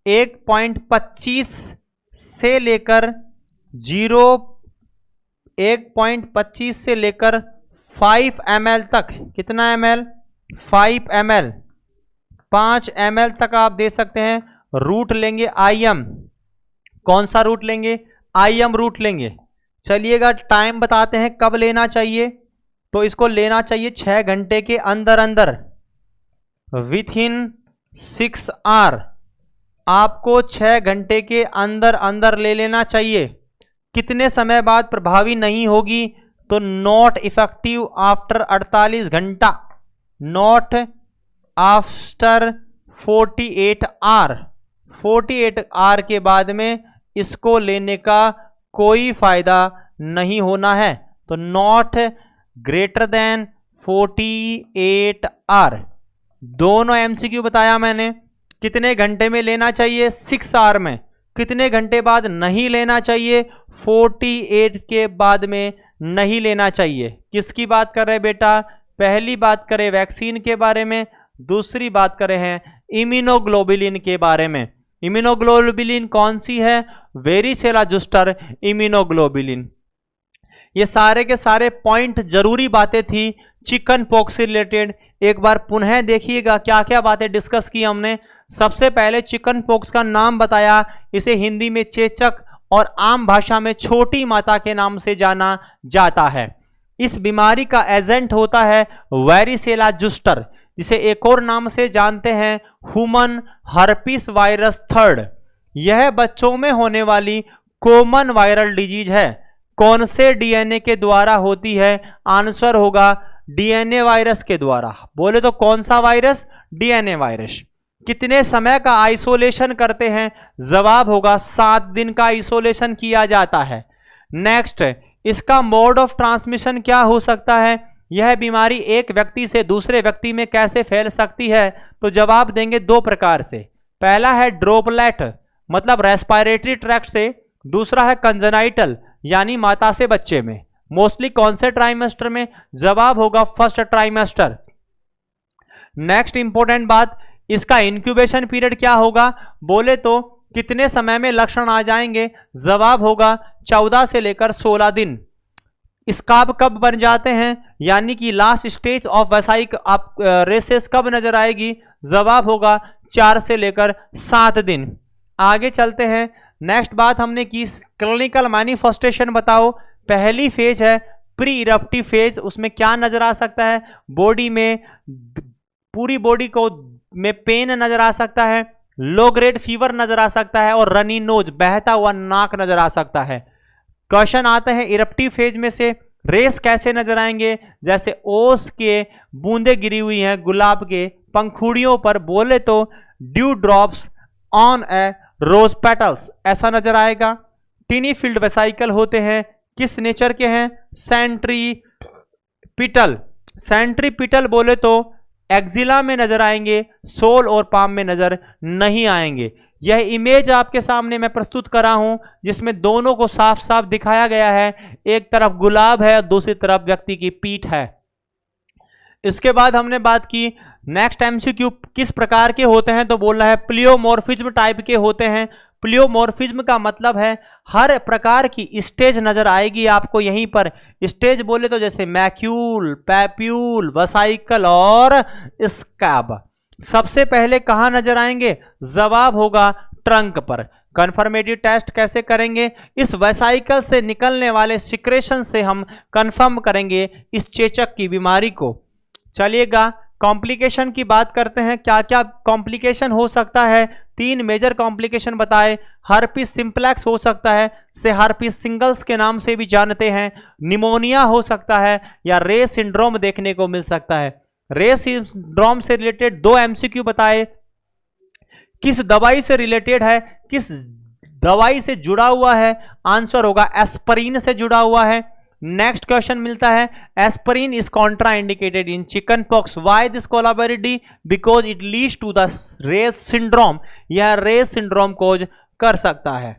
1.25 से लेकर 1.25 से लेकर 5 ml तक। कितना ml? 5 ml, 5 ml तक आप दे सकते हैं। रूट लेंगे IM। कौन सा रूट लेंगे? IM रूट लेंगे। चलिएगा टाइम बताते हैं कब लेना चाहिए, तो इसको लेना चाहिए 6 घंटे के अंदर अंदर, विथिन 6 आवर। आपको 6 घंटे के अंदर अंदर ले लेना चाहिए। कितने समय बाद प्रभावी नहीं होगी, तो नॉट इफेक्टिव आफ्टर 48 घंटा, नॉट आफ्टर 48 आवर। 48 आवर के बाद में इसको लेने का कोई फायदा नहीं होना है, तो नॉट ग्रेटर देन 48 आवर। दोनों एमसीक्यू बताया मैंने। कितने घंटे में लेना चाहिए? 6 आवर में। कितने घंटे बाद नहीं लेना चाहिए? 48 के बाद में नहीं लेना चाहिए। किसकी बात कर रहे हैं बेटा? पहली बात करें वैक्सीन के बारे में, दूसरी बात करें हैं इम्यूनोग्लोबुलिन के बारे में। इम्यूनोग्लोबुलिन कौन सी है? Varicella zoster immunoglobulin. ये सारे के सारे पॉइंट जरूरी बातें थी चिकन पॉक्स से रिलेटेड। एक बार पुनः देखिएगा क्या क्या बातें डिस्कस की हमने। सबसे पहले चिकन पॉक्स का नाम बताया, इसे हिंदी में चेचक और आम भाषा में छोटी माता के नाम से जाना जाता है। इस बीमारी का एजेंट होता है वेरिसेला जुस्टर, जिसे एक और नाम से जानते हैं ह्यूमन हर्पिस वायरस थर्ड। यह बच्चों में होने वाली कॉमन वायरल डिजीज है। कौन से डीएनए के द्वारा होती है? आंसर होगा डीएनए वायरस के द्वारा। बोले तो कौन सा वायरस? DNA virus. कितने समय का आइसोलेशन करते हैं? जवाब होगा 7 दिन का आइसोलेशन किया जाता है। नेक्स्ट, इसका मोड ऑफ ट्रांसमिशन क्या हो सकता है? यह बीमारी एक व्यक्ति से दूसरे व्यक्ति में कैसे फैल सकती है? तो जवाब देंगे 2 प्रकार से। पहला है ड्रॉपलेट, मतलब रेस्पिरेटरी ट्रैक्ट से। दूसरा है कंजेनाइटल, यानी माता से बच्चे में। मोस्टली कौन से ट्राइमेस्टर में? जवाब होगा फर्स्ट ट्राइमेस्टर। नेक्स्ट इंपॉर्टेंट बात, इसका इंक्यूबेशन पीरियड क्या होगा? बोले तो कितने समय में लक्षण आ जाएंगे? जवाब होगा 14 से लेकर 16 दिन। स्काब कब बन जाते हैं, यानी कि लास्ट स्टेज ऑफ वैसाइक आप रेसेस कब नजर आएगी? जवाब होगा 4 से लेकर 7 दिन। आगे चलते हैं। नेक्स्ट बात हमने की क्लिनिकल मैनिफेस्टेशन बताओ। पहली फेज है प्री इरप्टिव फेज। उसमें क्या नजर आ सकता है? बॉडी में, पूरी बॉडी को में पेन नजर आ सकता है, लो ग्रेड फीवर नजर आ सकता है, और रनी नोज, बहता हुआ नाक नजर आ सकता है। क्वेश्चन आते हैं इरप्टिव फेज में से रेस कैसे नजर आएंगे? जैसे ओस के बूंदे गिरी हुई हैं गुलाब के पंखुड़ियों पर, बोले तो dew drops on a rose petals, ऐसा नजर आएगा। टिनी फील्ड वेसाइकल होते हैं, किस नेचर के हैं? सेंट्रीपिटल। सेंट्रीपिटल बोले तो एक्जिला में नजर आएंगे, सोल और पाम में नजर नहीं आएंगे। यह इमेज आपके सामने मैं प्रस्तुत करा हूं, जिसमें दोनों को साफ साफ दिखाया गया है। एक तरफ गुलाब है, दूसरी तरफ व्यक्ति की पीठ है। इसके बाद हमने बात की नेक्स्ट एमसीक्यू किस प्रकार के होते हैं, तो बोल रहा है प्लियोमॉर्फिज्म टाइप के होते हैं। प्लियोमॉर्फिज्म का मतलब है हर प्रकार की स्टेज नजर आएगी आपको यहीं पर। स्टेज बोले तो जैसे मैक्यूल, पैप्यूल, वसाइकल और स्कैब। सबसे पहले कहां नजर आएंगे? जवाब होगा ट्रंक पर। कंफर्मेटिव टेस्ट कैसे करेंगे? इस वेसाइकल से निकलने वाले सिक्रेशन से हम कंफर्म करेंगे इस चेचक की बीमारी को। चलिएगा कॉम्प्लिकेशन की बात करते हैं। क्या क्या कॉम्प्लिकेशन हो सकता है? 3 मेजर कॉम्प्लिकेशन बताए। हर्पिस सिंप्लेक्स हो सकता है, से हर्पिस सिंगल्स के नाम से भी जानते हैं। निमोनिया हो सकता है, या रे सिंड्रोम देखने को मिल सकता है। रे सिंड्रोम से रिलेटेड 2 एमसीक्यू बताए। किस दवाई से रिलेटेड है, किस दवाई से जुड़ा हुआ है? आंसर होगा एस्पिरिन से जुड़ा हुआ है। नेक्स्ट क्वेश्चन मिलता है aspirin is contraindicated in chicken pox. Why this collaborative? Because it leads to the Reye's syndrome. यह रेस सिंड्रोम कोज कर सकता है।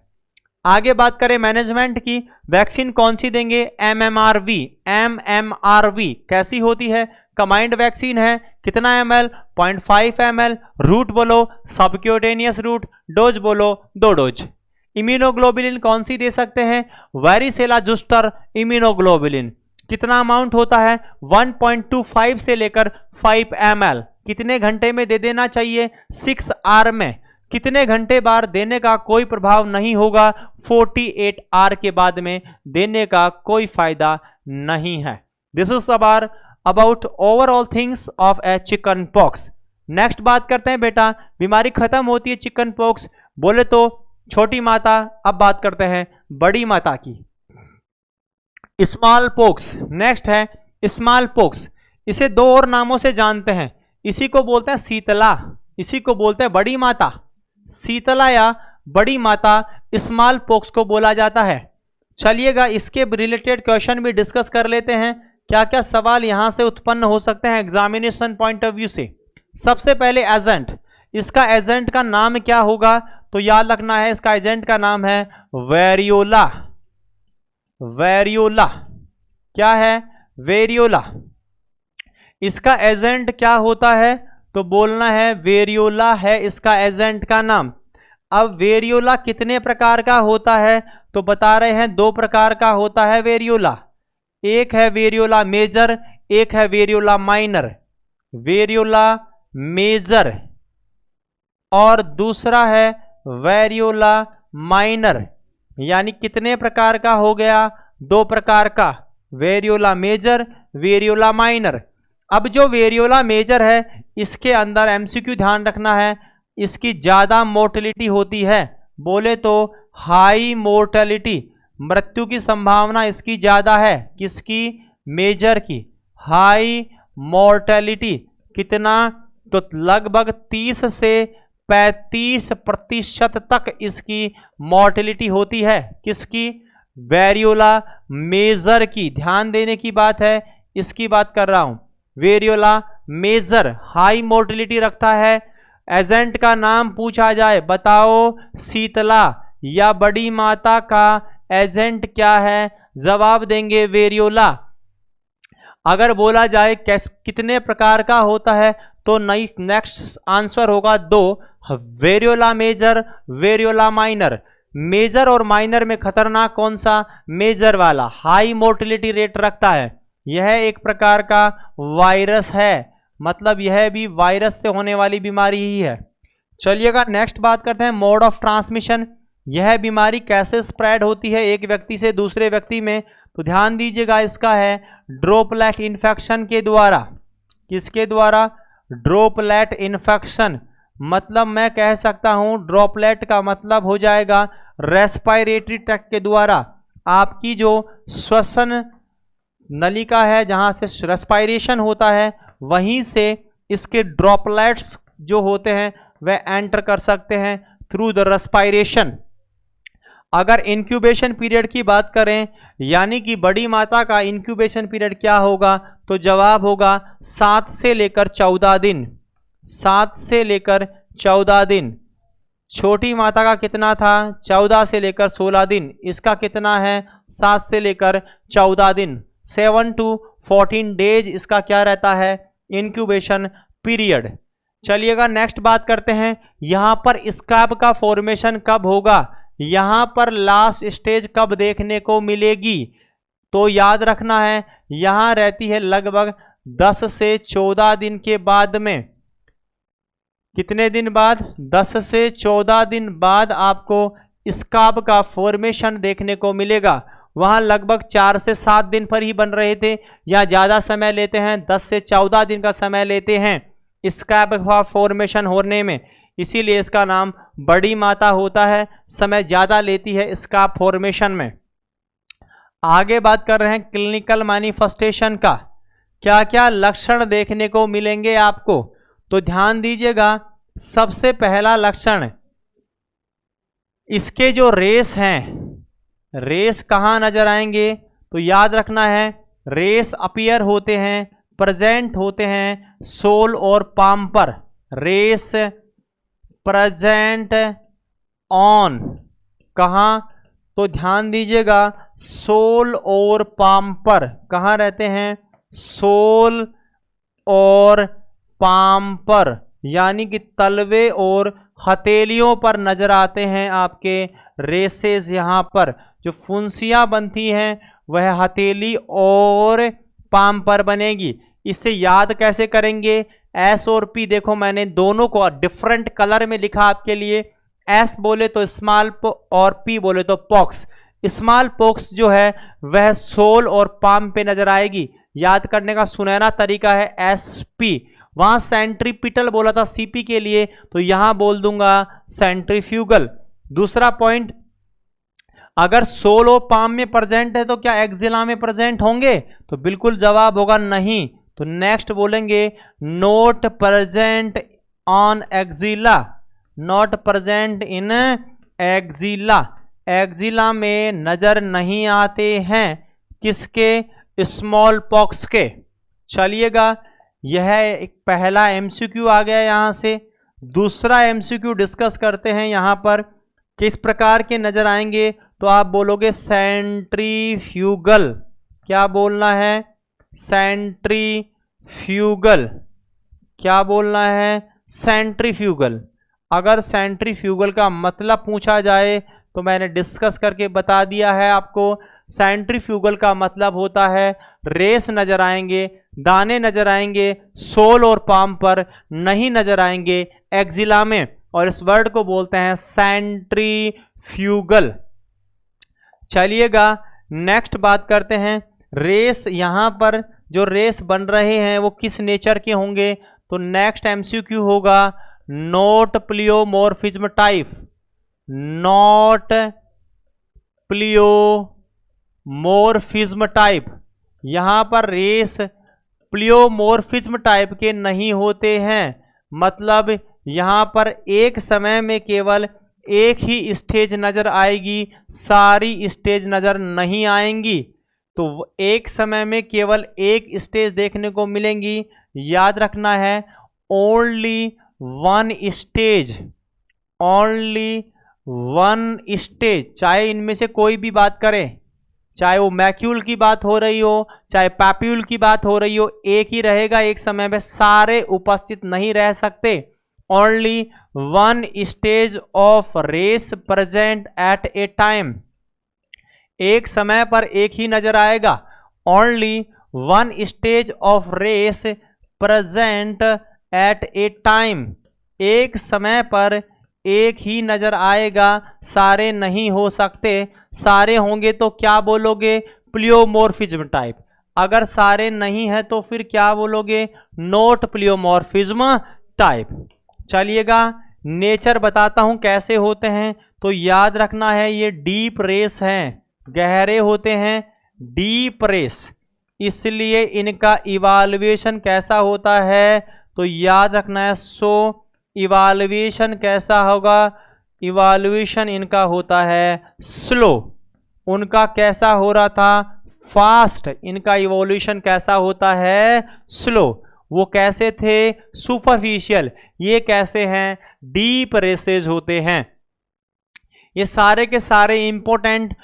आगे बात करें मैनेजमेंट की, वैक्सीन कौन सी देंगे? MMRV। MMRV कैसी होती है? कंबाइंड वैक्सीन है। कितना ml? 0.5 ml। रूट बोलो, सबक्यूटेनियस रूट। डोज बोलो, 2 डोज। इम्यूनोग्लोबुलिन कौन सी दे सकते हैं? Varicella zoster immunoglobulin. कितना अमाउंट होता है? 1.25 से लेकर 5 ml। कितने घंटे में दे देना चाहिए? 6 आवर में। कितने घंटे बाद देने का कोई प्रभाव नहीं होगा? 48 आवर के बाद में देने का कोई फायदा नहीं है। This is about overall things of A chicken pox. Next बात करते हैं बेटा, बीमारी खत्म होती है चिकन पॉक्स बोले तो छोटी माता। अब बात करते हैं बड़ी माता की, स्मॉल पॉक्स। नेक्स्ट है स्मॉल पॉक्स। इसे 2 और नामों से जानते हैं। इसी को बोलते हैं शीतला, इसी को बोलते हैं बड़ी माता। शीतला या बड़ी माता स्मॉल पॉक्स को बोला जाता है। चलिएगा इसके रिलेटेड क्वेश्चन भी डिस्कस कर लेते हैं। क्या क्या सवाल यहां से उत्पन्न हो सकते हैं एग्जामिनेशन पॉइंट ऑफ व्यू से। सबसे पहले एजेंट, इसका एजेंट का नाम क्या होगा? तो याद रखना है इसका एजेंट का नाम है वेरियोला। वेरियोला क्या है? वेरियोला। इसका एजेंट क्या होता है? तो बोलना है वेरियोला है इसका एजेंट का नाम। अब वेरियोला कितने प्रकार का होता है? तो बता रहे हैं 2 प्रकार का होता है वेरियोला। एक है वेरियोला मेजर, एक है वेरियोला माइनर। वेरियोला मेजर और दूसरा है वेरियोला माइनर। यानी कितने प्रकार का हो गया? 2 प्रकार का, वेरियोला मेजर, वेरियोला माइनर। अब जो वेरियोला मेजर है इसके अंदर एमसीक्यू ध्यान रखना है, इसकी ज्यादा मोर्टेलिटी होती है। बोले तो हाई मोर्टेलिटी, मृत्यु की संभावना इसकी ज्यादा है। किसकी? मेजर की। हाई मोर्टेलिटी कितना? तो लगभग 30 से 35% तक इसकी मोर्टेलिटी होती है। किसकी? वेरियोला मेजर की। ध्यान देने की बात है, इसकी बात कर रहा हूं। वेरियोला मेजर हाई मोर्टेलिटी रखता है। एजेंट का नाम पूछा जाए, बताओ शीतला या बड़ी माता का एजेंट क्या है? जवाब देंगे वेरियोला। अगर बोला जाए कितने प्रकार का होता है तो नेक्स्ट आंसर होगा 2, variola major, variola minor. Major और माइनर में खतरनाक कौन सा? मेजर वाला, हाई मोर्टेलिटी रेट रखता है। यह एक प्रकार का वायरस है, मतलब यह भी वायरस से होने वाली बीमारी ही है। चलिएगा नेक्स्ट बात करते हैं मोड ऑफ ट्रांसमिशन। यह बीमारी कैसे स्प्रेड होती है एक व्यक्ति से दूसरे व्यक्ति में? तो ध्यान दीजिएगा, इसका है ड्रॉपलेट इन्फेक्शन के द्वारा। किसके द्वारा? Droplet infection. मतलब मैं कह सकता हूं ड्रॉपलेट का मतलब हो जाएगा रेस्पिरेटरी ट्रैक्ट के द्वारा। आपकी जो श्वसन नलिका है जहां से रेस्पिरेशन होता है, वहीं से इसके ड्रॉपलेट्स जो होते हैं वह एंटर कर सकते हैं थ्रू द रेस्पिरेशन। अगर इंक्यूबेशन पीरियड की बात करें, यानी कि बड़ी माता का इंक्यूबेशन पीरियड क्या होगा? तो जवाब होगा 7 से लेकर 14 दिन। 7 से लेकर 14 दिन। छोटी माता का कितना था? 14 से लेकर 16 दिन। इसका कितना है? 7 से लेकर 14 दिन। 7 to 14 डेज इसका क्या रहता है? Incubation period. चलिएगा नेक्स्ट बात करते हैं, यहां पर स्कैब का फॉर्मेशन कब होगा? यहां पर लास्ट स्टेज कब देखने को मिलेगी? तो याद रखना है यहां रहती है लगभग 10 से 14 दिन के बाद में। कितने दिन बाद? 10 से 14 दिन बाद आपको स्कैब का फॉर्मेशन देखने को मिलेगा। वहां लगभग 4 से 7 दिन पर ही बन रहे थे, या ज्यादा समय लेते हैं, 10 से 14 दिन का समय लेते हैं स्कैब का फॉर्मेशन होने में। इसीलिए इसका नाम बड़ी माता होता है, समय ज्यादा लेती है स्कैब फॉर्मेशन में। आगे बात कर रहे हैं क्लिनिकल मैनिफेस्टेशन का। क्या क्या लक्षण देखने को मिलेंगे आपको? तो ध्यान दीजिएगा, सबसे पहला लक्षण, इसके जो रेस हैं, रेस कहाँ नजर आएंगे? तो याद रखना है रेस अपीयर होते हैं, प्रेजेंट होते हैं सोल और पाम पर। रेस प्रेजेंट ऑन, कहाँ? तो ध्यान दीजिएगा, सोल और पाम पर। कहाँ रहते हैं? सोल और पाम पर, यानी कि तलवे और हथेलियों पर नजर आते हैं आपके रेसेस। यहाँ पर जो फुंसियाँ बनती हैं वह हथेली और पाम पर बनेगी। इसे याद कैसे करेंगे? एस और पी, देखो मैंने दोनों को डिफरेंट कलर में लिखा आपके लिए। एस बोले तो स्मॉल और पी बोले तो पॉक्स। स्मॉल पॉक्स जो है वह सोल और पाम पे नजर आएगी। याद करने का सुनहरा तरीका है एस पी। वहां सेंट्रीपिटल बोला था सीपी के लिए, तो यहां बोल दूंगा सेंट्रीफ्यूगल। दूसरा पॉइंट, अगर सोल और पाम में प्रेजेंट है तो क्या एक्जिला में प्रेजेंट होंगे? तो बिल्कुल जवाब होगा नहीं। तो नेक्स्ट बोलेंगे not present on axilla, not present in axilla. Axilla में नजर नहीं आते हैं, किसके? स्मॉल पॉक्स के। चलिएगा, यह एक पहला एमसीक्यू आ गया यहां से। दूसरा एमसीक्यू डिस्कस करते हैं। यहां पर किस प्रकार के नजर आएंगे? तो आप बोलोगे सेंट्रीफ्यूगल। क्या बोलना है? सेंट्रीफ्यूगल। क्या बोलना है? सेंट्रीफ्यूगल। अगर सेंट्रीफ्यूगल का मतलब पूछा जाए तो मैंने डिस्कस करके बता दिया है आपको। सेंट्रीफ्यूगल का मतलब होता है रेस नजर आएंगे, दाने नजर आएंगे सोल और पाम पर, नहीं नजर आएंगे एक्जिला में, और इस वर्ड को बोलते हैं सेंट्रीफ्यूगल। चलिएगा, नेक्स्ट बात करते हैं। रेस, यहां पर जो रेस बन रहे हैं वो किस नेचर के होंगे? तो नेक्स्ट एमसीक्यू होगा नॉट प्लियोमॉर्फिज्म टाइप, नॉट प्लियोमॉर्फिज्म टाइप। यहां पर रेस प्लियोमॉर्फिज्म टाइप के नहीं होते हैं, मतलब यहां पर एक समय में केवल एक ही स्टेज नजर आएगी, सारी स्टेज नजर नहीं आएंगी। तो एक समय में केवल एक स्टेज देखने को मिलेंगी। याद रखना है only one stage, only one stage. चाहे इनमें से कोई भी बात करें, चाहे वो मैक्यूल की बात हो रही हो, चाहे पैप्यूल की बात हो रही हो, एक ही रहेगा। एक समय में सारे उपस्थित नहीं रह सकते। Only one stage of rash present at a time, एक समय पर एक ही नजर आएगा। Only one stage of rash present at a time, एक समय पर एक ही नजर आएगा, सारे नहीं हो सकते। सारे होंगे तो क्या बोलोगे? प्लियोमॉर्फिज्म टाइप। अगर सारे नहीं है तो फिर क्या बोलोगे? Not प्लियोमॉर्फिज्म type. चलिएगा, नेचर बताता हूं कैसे होते हैं। तो याद रखना है ये डीप रेस हैं, गहरे होते हैं, डीप रेस, इसलिए इनका इवाल्युएशन कैसा होता है? तो याद रखना है इवाल्युएशन कैसा होगा? इवाल्युएशन इनका होता है स्लो। उनका कैसा हो रहा था? फास्ट। इनका इवोल्यूशन कैसा होता है? स्लो। वो कैसे थे? सुपरफिशियल। ये कैसे हैं? डीप रेसेज होते हैं। ये सारे के सारे इंपॉर्टेंट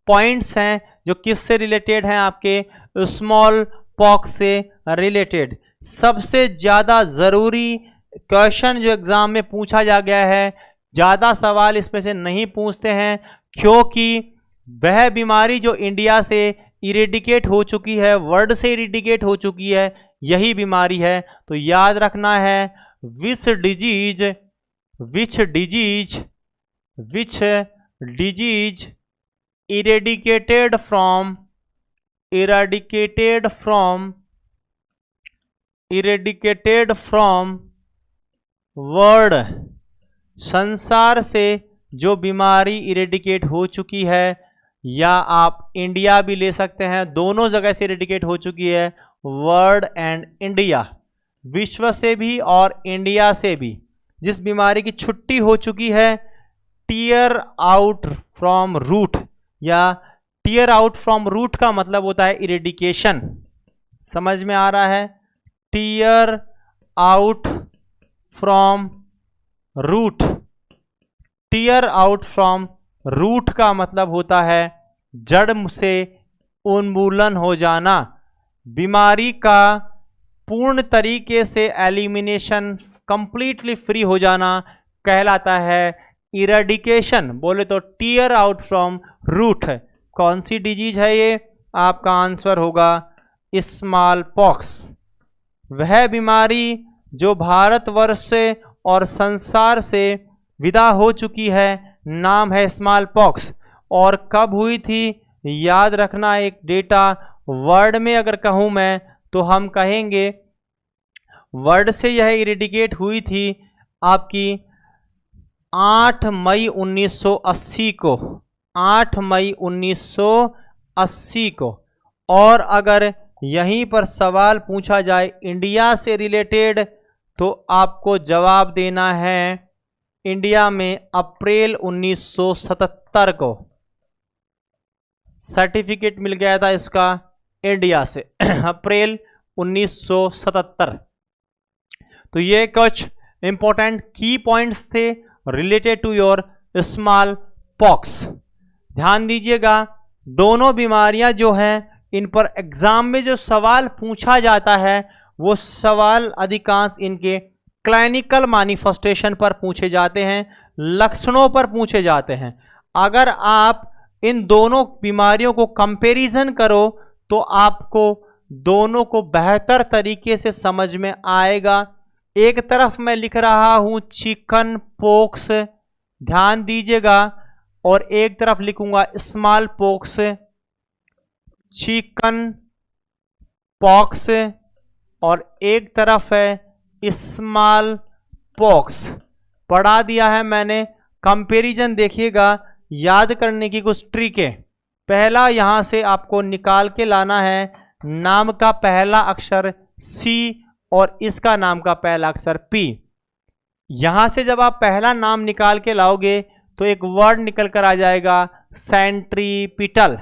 पॉइंट्स हैं जो किससे रिलेटेड हैं? आपके स्मॉल पॉक्स से रिलेटेड। सबसे ज्यादा जरूरी क्वेश्चन जो एग्जाम में पूछा जा गया है, ज्यादा सवाल इसमें से नहीं पूछते हैं, क्योंकि वह बीमारी जो इंडिया से इरेडिकेट हो चुकी है, वर्ल्ड से इरेडिकेट हो चुकी है, यही बीमारी है। तो याद रखना है which disease eradicated from world, संसार से जो बीमारी इरेडिकेट हो चुकी है, या आप इंडिया भी ले सकते हैं, दोनों जगह से इरेडिकेट हो चुकी है, वर्ल्ड एंड इंडिया, विश्व से भी और इंडिया से भी। जिस बीमारी की छुट्टी हो चुकी है, टीयर आउट फ्रॉम रूट, या टीयर आउट फ्रॉम रूट का मतलब होता है इरेडिकेशन। समझ में आ रहा है? Tear out from root, tear out from root का मतलब होता है जड़ से उन्मूलन हो जाना। बीमारी का पूर्ण तरीके से एलिमिनेशन, कंप्लीटली फ्री हो जाना कहलाता है इरेडिकेशन। बोले तो टीयर आउट फ्रॉम रूट। कौन सी डिजीज है ये? आपका आंसर होगा स्मॉल पॉक्स। वह बीमारी जो भारतवर्ष से और संसार से विदा हो चुकी है, नाम है स्मॉल पॉक्स। और कब हुई थी याद रखना एक डेटा। वर्ड में अगर कहूँ मैं तो हम कहेंगे वर्ड से यह इरेडिकेट हुई थी आपकी 8 मई 1980 को, 8 मई 1980 को। और अगर यहीं पर सवाल पूछा जाए इंडिया से रिलेटेड तो आपको जवाब देना है इंडिया में अप्रैल 1977 को सर्टिफिकेट मिल गया था इसका इंडिया से अप्रैल 1977। तो ये कुछ इंपॉर्टेंट की पॉइंट्स थे related to your small pox. ध्यान दीजिएगा, दोनों बीमारियां जो हैं इन पर एग्जाम में जो सवाल पूछा जाता है वो सवाल अधिकांश इनके क्लिनिकल मैनिफेस्टेशन पर पूछे जाते हैं, लक्षणों पर पूछे जाते हैं। अगर आप इन दोनों बीमारियों को कंपैरिजन करो तो आपको दोनों को बेहतर तरीके से समझ में आएगा। एक तरफ मैं लिख रहा हूं चिकन पॉक्स, ध्यान दीजिएगा, और एक तरफ लिखूंगा स्मॉल पॉक्स, चिकन पॉक्स, और एक तरफ है स्मॉल पॉक्स। पढ़ा दिया है मैंने। कंपैरिजन देखिएगा, याद करने की कुछ ट्रिक है। पहला यहां से आपको निकाल के लाना है नाम का पहला अक्षर सी और इसका नाम का पहला अक्षर पी। यहां से जब आप पहला नाम निकाल के लाओगे तो एक वर्ड निकल कर आ जाएगा सेंट्रीपिटल।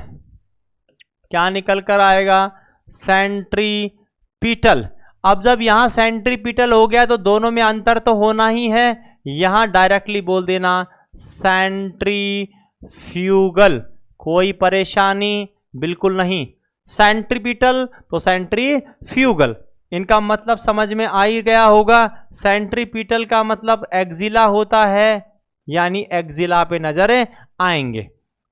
क्या निकल कर आएगा? सेंट्रीपिटल। अब जब यहां सेंट्रीपिटल हो गया तो दोनों में अंतर तो होना ही है। यहां डायरेक्टली बोल देना सेंट्रीफ्यूगल। कोई परेशानी बिल्कुल नहीं। सेंट्रीपिटल तो सेंट्रीफ्यूगल, इनका मतलब समझ में आ ही गया होगा। सेंट्रीपिटल का मतलब एक्जिला होता है, यानी एक्जिला पे नजर आएंगे।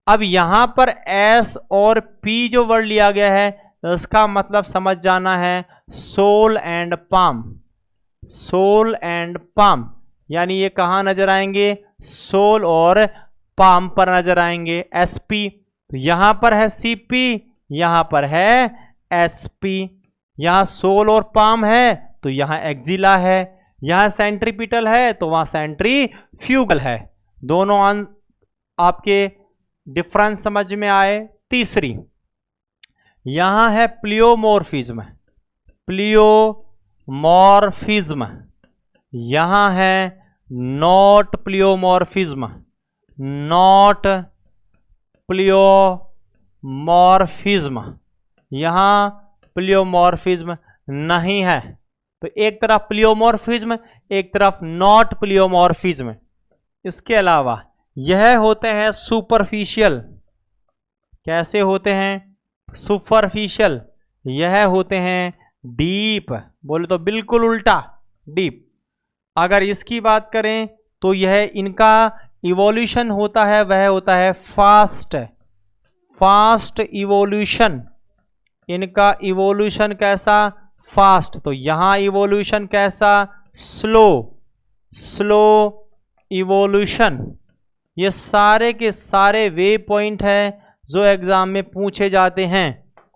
अब यहां पर एस और पी जो वर्ड लिया गया है उसका मतलब समझ जाना है sole and palm. Sole and palm यानी ये कहां नजर आएंगे? सोल और पाम पर नजर आएंगे। एसपी तो यहां पर है सीपी, यहां पर है एसपी। यहां सोल और पाम है तो यहां एक्जिला है, यहां सेंट्रीपिटल है तो वहां सेंट्रीफ्यूगल है। दोनों आपके डिफरेंस समझ में आए। तीसरी यहां है प्लियोमॉर्फिज्म। प्लियोमॉर्फिज्म यहां है नॉट प्लियोमॉर्फिज्म। नॉट प्लियोमॉर्फिज्म, यहां प्लियोमॉर्फिज्म नहीं है। तो एक तरफ प्लियोमॉर्फिज्म, एक तरफ नॉट प्लियोमॉर्फिज्म। इसके अलावा यह होते हैं सुपरफिशियल। कैसे होते हैं? सुपरफिशियल। यह होते हैं डीप। बोले तो बिल्कुल उल्टा, डीप। अगर इसकी बात करें तो यह इनका इवोल्यूशन होता है, वह होता है फास्ट। Fast evolution. इनका इवोल्यूशन कैसा? फास्ट। तो यहां इवोल्यूशन कैसा? स्लो। Slow evolution. ये सारे के सारे वे पॉइंट है जो एग्जाम में पूछे जाते हैं।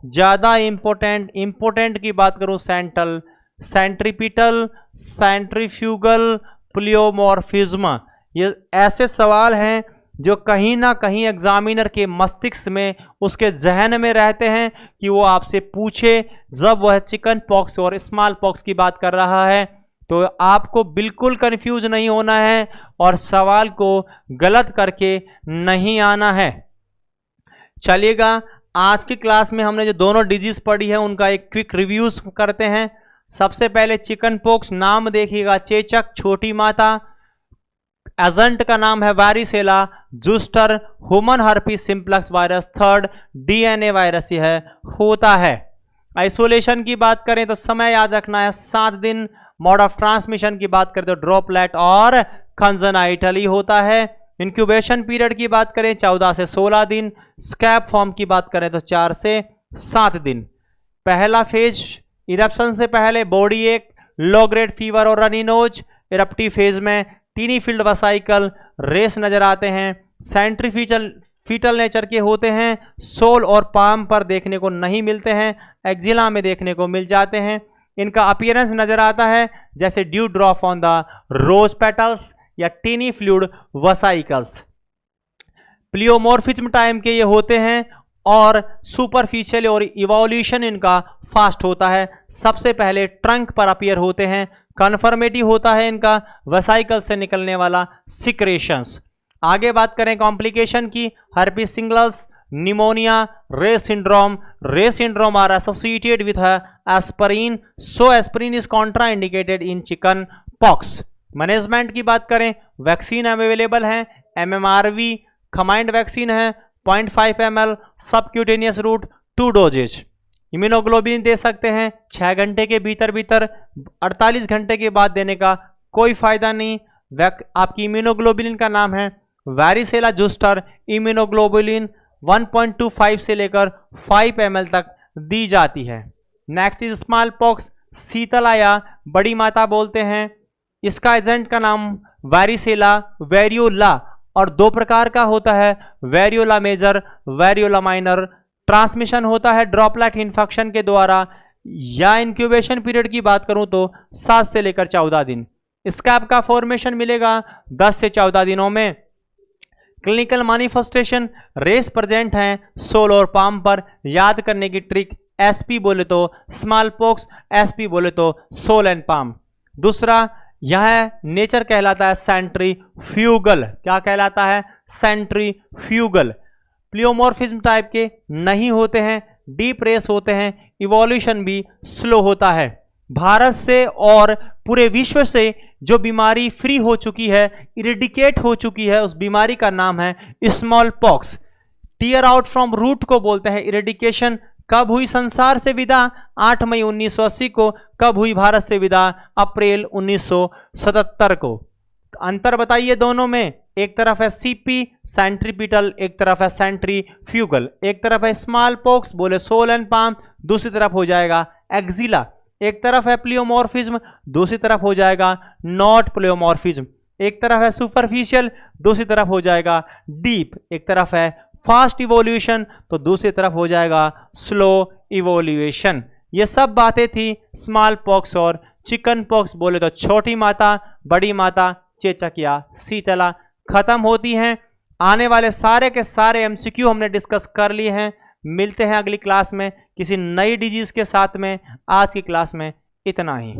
ज्यादा इंपॉर्टेंट की बात करूं सेंट्रल, सेंट्रीपिटल, सेंट्रीफ्यूगल, प्लियोमॉर्फिज्म, ये ऐसे सवाल हैं जो कहीं ना कहीं एग्जामिनर के मस्तिष्क में, उसके जहन में रहते हैं कि वो आपसे पूछे जब वह चिकन पॉक्स और स्मॉल पॉक्स की बात कर रहा है। तो आपको बिल्कुल कंफ्यूज नहीं होना है और सवाल को गलत करके नहीं आना है। चलिएगा, आज की क्लास में हमने जो दोनों डिजीज पढ़ी है उनका एक क्विक रिव्यूज करते हैं। सबसे पहले चिकन पॉक्स, नाम देखिएगा चेचक, छोटी माता। एजेंट का नाम है varicella zoster, human herpes simplex virus, third DNA virus यह होता है। आइसोलेशन की बात करें तो समय याद रखना है 7 दिन। मोड ऑफ ट्रांसमिशन की बात करें तो ड्रॉपलेट और कंजनाइटली होता है। इंक्यूबेशन पीरियड की बात करें 14 से 16 दिन। स्कैब फॉर्म की बात करें तो 4 से 7 दिन। पहला फेज इरप्शन से पहले बॉडी एक, लो ग्रेड फीवर और रनी नोज। इरप्टिव फेज में टीनी फील्ड वसाइकल रेस नजर आते हैं, सेंट्रीफ्यूजल फीटल नेचर के होते हैं, सोल और पाम पर देखने को नहीं मिलते हैं, एक्जिला में देखने को मिल जाते हैं। इनका अपीयरेंस नजर आता है जैसे dew drop on the rose petals या tiny fluid vesicles. Pleomorphism time के ये होते हैं और सुपरफिशियल और इवोल्यूशन इनका फास्ट होता है। सबसे पहले ट्रंक पर अपीयर होते हैं। कन्फर्मेटिव होता है इनका वेसाइकल से निकलने वाला सिक्रेशंस। आगे बात करें कॉम्प्लिकेशन की, herpes shingles, pneumonia, Reye syndrome. Reye syndrome are associated with aspirin, so aspirin is contraindicated in chicken pox. Management की बात करें, वैक्सीन अवेलेबल है, MMRV कमाइंड वैक्सीन है 0.5 ml, subcutaneous route 2 doses. Immunoglobulin दे सकते हैं 6 घंटे के भीतर 48 घंटे के बाद देने का कोई फायदा नहीं। आपकी इम्यूनोग्लोबुलिन का नाम है वारिसेला जूस्टर। इम्यूनोग्लोबुलिन 1.25 से लेकर 5 ml तक दी जाती है। Next is small pox, Shitala या बड़ी माता बोलते हैं। इसका एजेंट का नाम वारिसेला वेरियोला और 2 प्रकार का होता है, variola major, variola minor. Transmission होता है ड्रॉपलेट इन्फेक्शन के द्वारा, या इंक्यूबेशन पीरियड की बात करूं तो 7 से लेकर 14 दिन। स्कैब का फॉर्मेशन मिलेगा 10 से 14 दिनों में। क्लिनिकल मैनिफेस्टेशन, रेस प्रेजेंट हैं सोल और पाम पर। याद करने की ट्रिक, SP बोले तो स्मॉल पॉक्स, SP बोले तो सोल एंड पाम। दूसरा यह नेचर कहलाता है सेंट्रीफ्यूगल। क्या कहलाता है? सेंट्रीफ्यूगल। प्लियोमॉर्फिज्म टाइप के नहीं होते हैं, डीप रेस होते हैं, इवोल्यूशन भी स्लो होता है। भारत से और पूरे विश्व से जो बीमारी फ्री हो चुकी है, इरेडिकेट हो चुकी है, उस बीमारी का नाम है small pox. Tear out from root को बोलते हैं इरेडिकेशन। कब हुई संसार से विदा? 8 मई 1980 को। कब हुई भारत से विदा? अप्रैल 1977 को। अंतर बताइए दोनों में। एक तरफ है सीपी सेंट्रीपिटल, एक तरफ है सेंट्रीफ्यूगल। एक तरफ है स्मॉल पॉक्स बोले सोल एंड पाम, दूसरी तरफ हो जाएगा एक्जिला। एक तरफ है प्लियोमॉर्फिज्म, दूसरी तरफ हो जाएगा नॉट प्लियोमॉर्फिज्म। एक तरफ है सुपरफिशियल, दूसरी तरफ हो जाएगा डीप। एक तरफ है फास्ट इवोल्यूशन तो दूसरी तरफ हो जाएगा स्लो इवोल्यूशन। ये सब बातें थी स्मॉल पॉक्स और चिकन पॉक्स बोले तो छोटी माता, बड़ी माता, चेचक या शीतला खत्म होती हैं। आने वाले सारे के सारे MCQ हमने डिस्कस कर लिए हैं। मिलते हैं अगली क्लास में किसी नई डिजीज के साथ में। आज की क्लास में इतना ही।